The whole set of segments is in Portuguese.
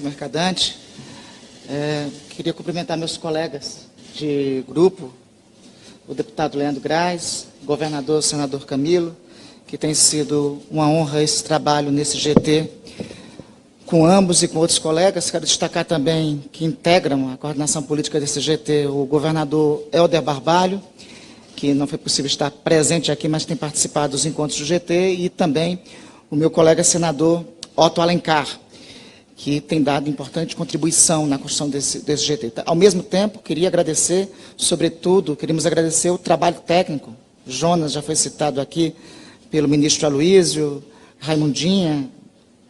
Mercadante, queria cumprimentar meus colegas de grupo, o deputado Leandro Graz, o governador, o senador Camilo, que tem sido uma honra esse trabalho nesse GT com ambos e com outros colegas. Quero destacar também que integram a coordenação política desse GT o governador Helder Barbalho, que não foi possível estar presente aqui, mas tem participado dos encontros do GT, e também o meu colega senador Otto Alencar, que tem dado importante contribuição na construção desse GT. Ao mesmo tempo, queria agradecer, sobretudo, queríamos agradecer o trabalho técnico. Jonas já foi citado aqui pelo ministro Aloísio, Raimundinha,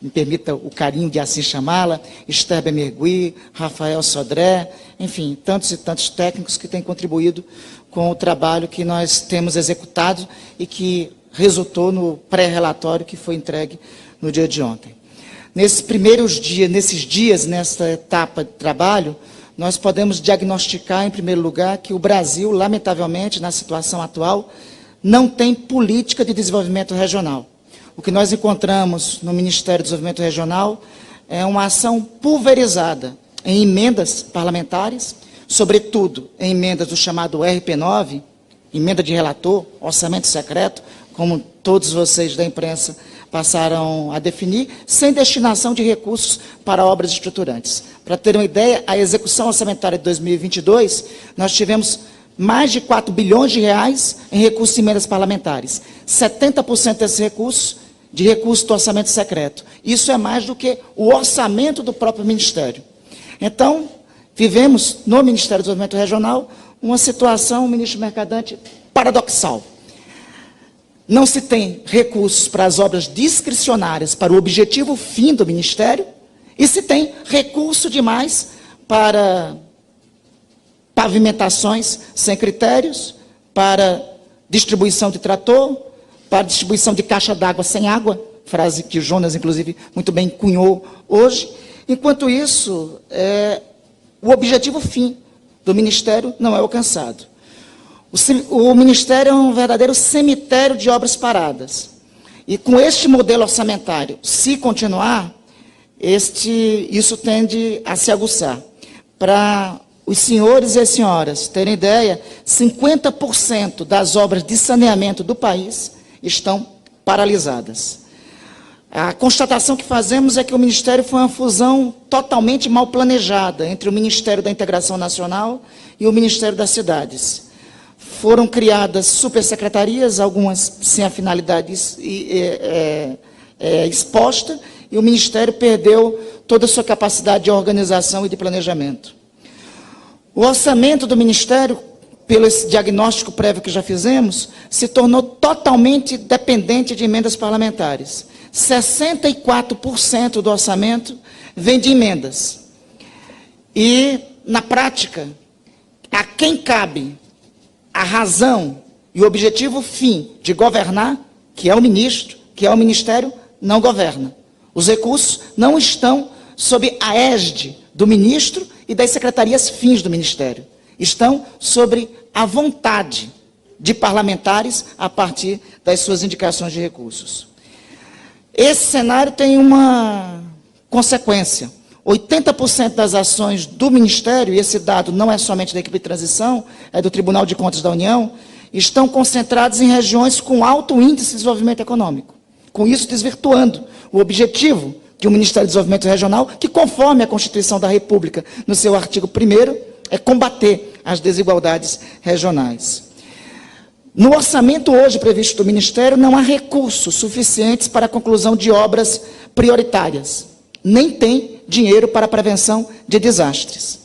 me permita o carinho de assim chamá-la, Esther Bemergui, Rafael Sodré, enfim, tantos e tantos técnicos que têm contribuído com o trabalho que nós temos executado e que resultou no pré-relatório que foi entregue no dia de ontem. Nesses primeiros dias, nessa etapa de trabalho, nós podemos diagnosticar, em primeiro lugar, que o Brasil, lamentavelmente, na situação atual, não tem política de desenvolvimento regional. O que nós encontramos no Ministério do Desenvolvimento Regional é uma ação pulverizada em emendas parlamentares, sobretudo em emendas do chamado RP9, emenda de relator, orçamento secreto, como todos vocês da imprensa passaram a definir, sem destinação de recursos para obras estruturantes. Para ter uma ideia, a execução orçamentária de 2022, nós tivemos mais de 4 bilhões de reais em recursos de emendas parlamentares. 70% desses recursos, de recursos do orçamento secreto. Isso é mais do que o orçamento do próprio Ministério. Então, vivemos no Ministério do Desenvolvimento Regional uma situação, ministro Mercadante, paradoxal. Não se tem recursos para as obras discricionárias, para o objetivo fim do Ministério, e se tem recurso demais para pavimentações sem critérios, para distribuição de trator, para distribuição de caixa d'água sem água, frase que o Jonas, inclusive, muito bem cunhou hoje. Enquanto isso, o objetivo fim do Ministério não é alcançado. O Ministério é um verdadeiro cemitério de obras paradas. E com este modelo orçamentário, se continuar, isso tende a se aguçar. Para os senhores e as senhoras terem ideia, 50% das obras de saneamento do país estão paralisadas. A constatação que fazemos é que o Ministério foi uma fusão totalmente mal planejada entre o Ministério da Integração Nacional e o Ministério das Cidades. Foram criadas supersecretarias, algumas sem a finalidade exposta, e o Ministério perdeu toda a sua capacidade de organização e de planejamento. O orçamento do Ministério, pelo esse diagnóstico prévio que já fizemos, se tornou totalmente dependente de emendas parlamentares. 64% do orçamento vem de emendas. E, na prática, a quem cabe a razão e o objetivo fim de governar, que é o ministro, que é o Ministério, não governa. Os recursos não estão sob a égide do ministro e das secretarias fins do Ministério. Estão sobre a vontade de parlamentares a partir das suas indicações de recursos. Esse cenário tem uma consequência. 80% das ações do Ministério, e esse dado não é somente da equipe de transição, é do Tribunal de Contas da União, estão concentradas em regiões com alto índice de desenvolvimento econômico. Com isso, desvirtuando o objetivo de um Ministério do Desenvolvimento Regional, que, conforme a Constituição da República, no seu artigo 1º, é combater as desigualdades regionais. No orçamento hoje previsto do Ministério, não há recursos suficientes para a conclusão de obras prioritárias. Nem tem dinheiro para a prevenção de desastres.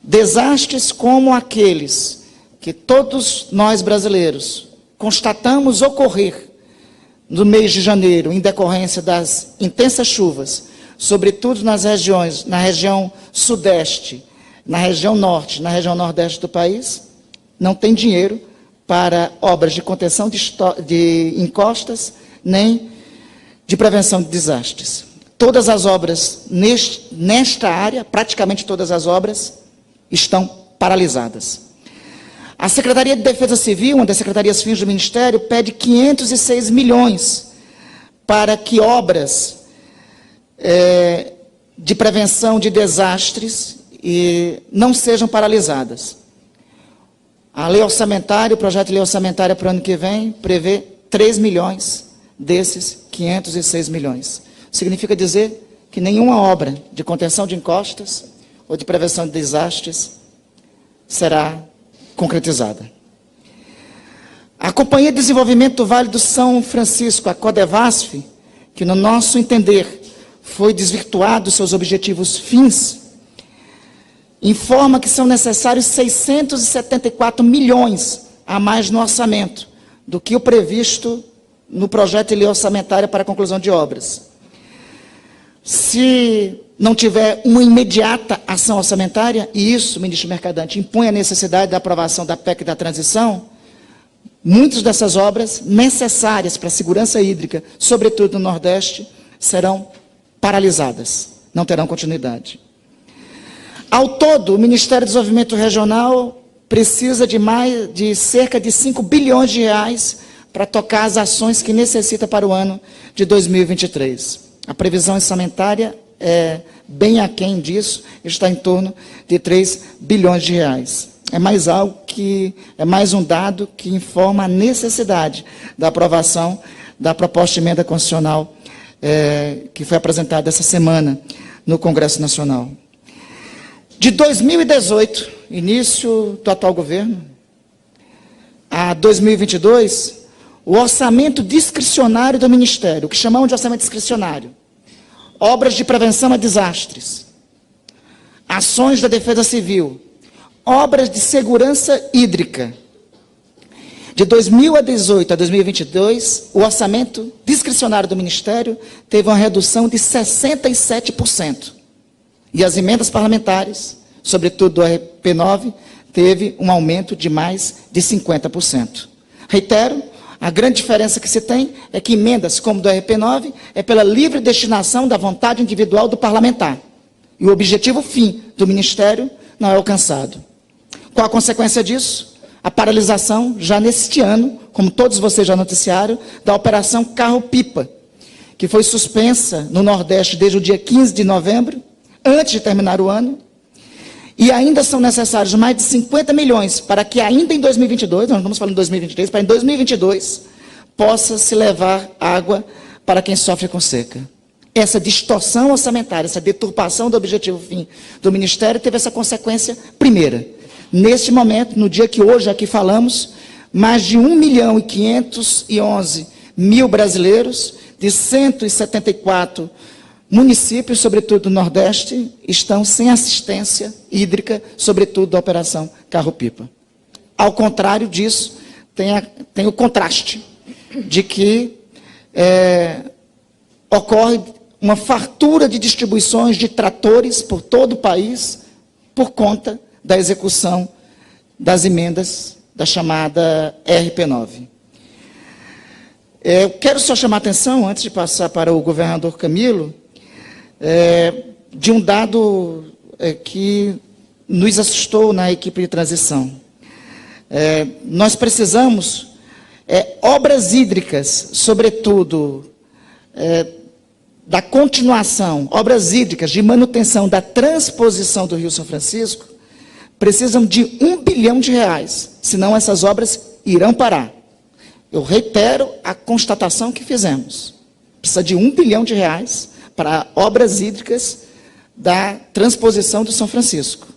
Desastres como aqueles que todos nós brasileiros constatamos ocorrer no mês de janeiro, em decorrência das intensas chuvas, sobretudo na região sudeste, na região norte, na região nordeste do país, não tem dinheiro para obras de contenção de encostas, nem de prevenção de desastres. Todas as obras nesta área, praticamente todas as obras, estão paralisadas. A Secretaria de Defesa Civil, uma das secretarias fins do Ministério, pede 506 milhões para que obras de prevenção de desastres não sejam paralisadas. A lei orçamentária, o projeto de lei orçamentária para o ano que vem, prevê 3 milhões desses 506 milhões. Significa dizer que nenhuma obra de contenção de encostas ou de prevenção de desastres será concretizada. A Companhia de Desenvolvimento do Vale do São Francisco, a Codevasf, que no nosso entender foi desvirtuado seus objetivos fins, informa que são necessários 674 milhões a mais no orçamento do que o previsto no projeto de lei orçamentária para a conclusão de obras. Se não tiver uma imediata ação orçamentária, e isso, ministro Mercadante, impõe a necessidade da aprovação da PEC da transição, muitas dessas obras necessárias para a segurança hídrica, sobretudo no Nordeste, serão paralisadas, não terão continuidade. Ao todo, o Ministério do Desenvolvimento Regional precisa de cerca de 5 bilhões de reais para tocar as ações que necessita para o ano de 2023. A previsão orçamentária é bem aquém disso, está em torno de 3 bilhões de reais. É mais um dado que informa a necessidade da aprovação da proposta de emenda constitucional que foi apresentada essa semana no Congresso Nacional. De 2018, início do atual governo, a 2022, o orçamento discricionário do Ministério, o que chamamos de orçamento discricionário, obras de prevenção a desastres, ações da Defesa Civil, obras de segurança hídrica. De 2018 a 2022, o orçamento discricionário do Ministério teve uma redução de 67%. E as emendas parlamentares, sobretudo do RP9, teve um aumento de mais de 50%. Reitero, a grande diferença que se tem é que emendas como do RP9 é pela livre destinação da vontade individual do parlamentar. E o objetivo fim do Ministério não é alcançado. Qual a consequência disso? A paralisação, já neste ano, como todos vocês já noticiaram, da Operação Carro-Pipa, que foi suspensa no Nordeste desde o dia 15 de novembro, antes de terminar o ano, e ainda são necessários mais de 50 milhões para que ainda em 2022, nós estamos falando de 2023, para em 2022 possa se levar água para quem sofre com seca. Essa distorção orçamentária, essa deturpação do objetivo fim do Ministério teve essa consequência primeira. Neste momento, no dia que hoje aqui falamos, mais de 1.511.000 brasileiros de 174 municípios, sobretudo do Nordeste, estão sem assistência hídrica, sobretudo da Operação Carro-Pipa. Ao contrário disso, tem o contraste de que ocorre uma fartura de distribuições de tratores por todo o país por conta da execução das emendas da chamada RP9. Eu quero só chamar a atenção, antes de passar para o governador Camilo, de um dado que nos assustou na equipe de transição. Nós precisamos obras hídricas, sobretudo da continuação, obras hídricas de manutenção da transposição do Rio São Francisco, precisam de 1 bilhão de reais, senão essas obras irão parar. Eu reitero a constatação que fizemos. Precisa de 1 bilhão de reais para obras hídricas da transposição do São Francisco.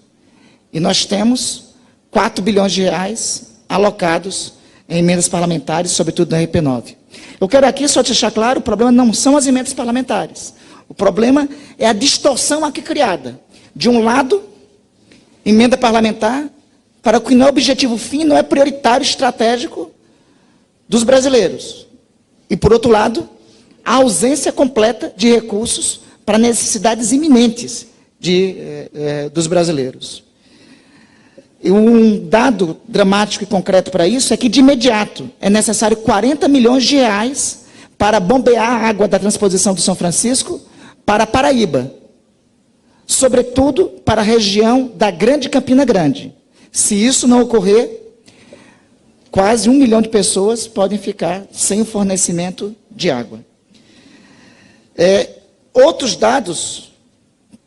E nós temos 4 bilhões de reais alocados em emendas parlamentares, sobretudo na RP9. Eu quero aqui só deixar claro, o problema não são as emendas parlamentares. O problema é a distorção aqui criada. De um lado, emenda parlamentar, para o que não é objetivo fim, não é prioritário, estratégico dos brasileiros. E, por outro lado, a ausência completa de recursos para necessidades iminentes dos brasileiros. E um dado dramático e concreto para isso é que, de imediato, é necessário 40 milhões de reais para bombear a água da transposição do São Francisco para Paraíba, sobretudo para a região da Grande Campina Grande. Se isso não ocorrer, quase 1 milhão de pessoas podem ficar sem o fornecimento de água. Outros dados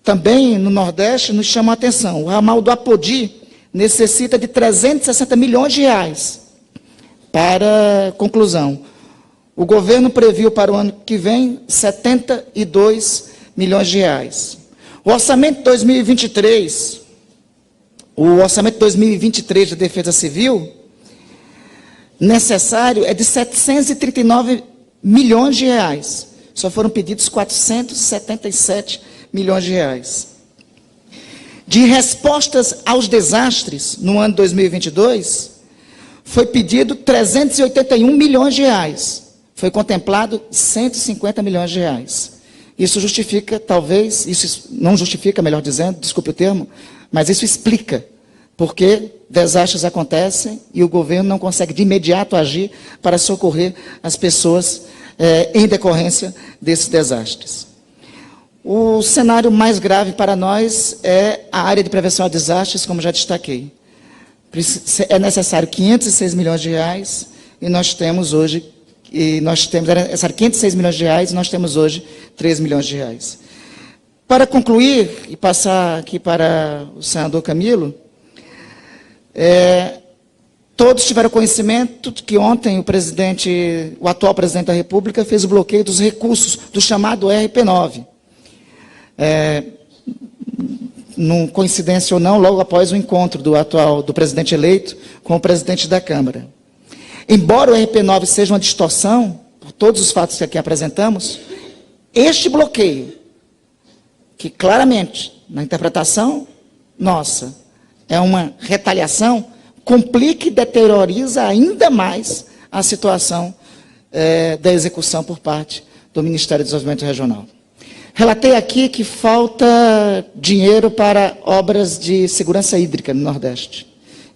também no Nordeste nos chama a atenção. O ramal do Apodi necessita de 360 milhões de reais para conclusão. O governo previu para o ano que vem 72 milhões de reais. O orçamento de 2023, da Defesa Civil, necessário é de 739 milhões de reais. Só foram pedidos 477 milhões de reais. De respostas aos desastres, no ano 2022, foi pedido 381 milhões de reais. Foi contemplado 150 milhões de reais. Isso justifica, talvez, isso não justifica, melhor dizendo, desculpe o termo, mas isso explica porque desastres acontecem e o governo não consegue de imediato agir para socorrer as pessoas em decorrência desses desastres. O cenário mais grave para nós é a área de prevenção a desastres, como já destaquei. É necessário 506 milhões de reais e nós temos hoje, era necessário 506 milhões de reais e nós temos hoje 3 milhões de reais. Para concluir e passar aqui para o senador Camilo, todos tiveram conhecimento de que ontem o atual presidente da República fez o bloqueio dos recursos do chamado RP9. Coincidência ou não, logo após o encontro do presidente eleito com o presidente da Câmara. Embora o RP9 seja uma distorção, por todos os fatos que aqui apresentamos, este bloqueio, que claramente, na interpretação nossa, é uma retaliação, complica e deterioriza ainda mais a situação da execução por parte do Ministério do Desenvolvimento Regional. Relatei aqui que falta dinheiro para obras de segurança hídrica no Nordeste.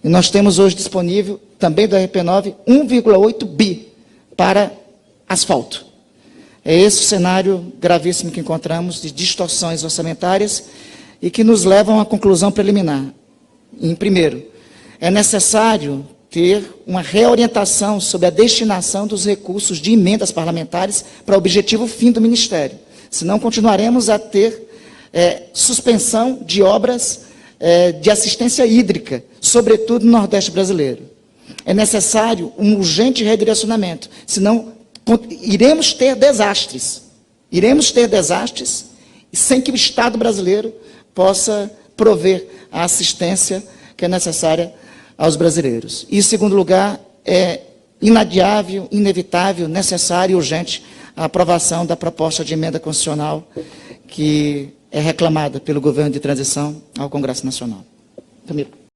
E nós temos hoje disponível, também do RP9, 1,8 bi para asfalto. É esse o cenário gravíssimo que encontramos de distorções orçamentárias e que nos levam à conclusão preliminar. Primeiro, é necessário ter uma reorientação sobre a destinação dos recursos de emendas parlamentares para o objetivo fim do Ministério. Senão continuaremos a ter suspensão de obras de assistência hídrica, sobretudo no Nordeste brasileiro. É necessário um urgente redirecionamento, senão iremos ter desastres. Iremos ter desastres sem que o Estado brasileiro possa prover a assistência que é necessária aos brasileiros. E, em segundo lugar, é inadiável, inevitável, necessário e urgente a aprovação da proposta de emenda constitucional que é reclamada pelo governo de transição ao Congresso Nacional. Camilo.